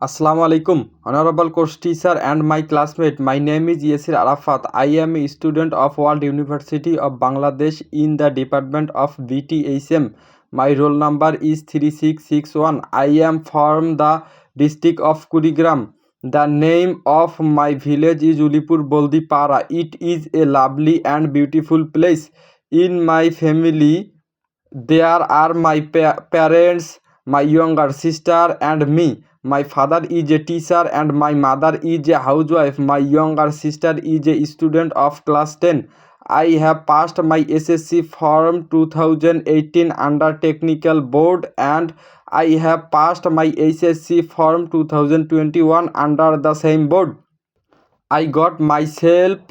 Assalamu alaikum, honorable course teacher and my classmate. My name is Yasir Arafat. I am a student of World University of Bangladesh in the department of BTHM. My roll number is 3661. I am from the district of Kurigram. The name of my village is Ulipur Boldipara. It is a lovely and beautiful place. In my family, there are my parents, my younger sister, and me. My father is a teacher and my mother is a housewife. My younger sister is a student of class 10. I have passed my SSC form 2018 under technical board, and I have passed my HSC form 2021 under the same board. I got myself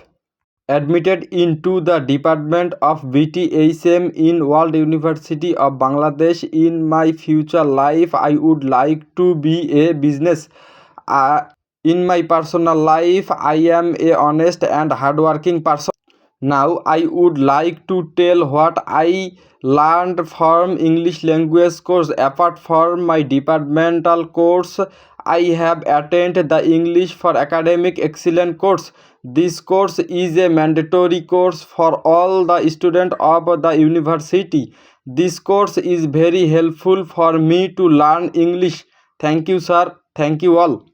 admitted into the department of BTHM in World University of Bangladesh. In my future life, I would like to be a business. Uh, in my personal life, I am a honest and hardworking person. Now I would like to tell what I learned from English language course. Apart from my departmental course, I have attended the English for Academic Excellence course. This course is a mandatory course for all the students of the university. This course is very helpful for me to learn English. Thank you, sir. Thank you all.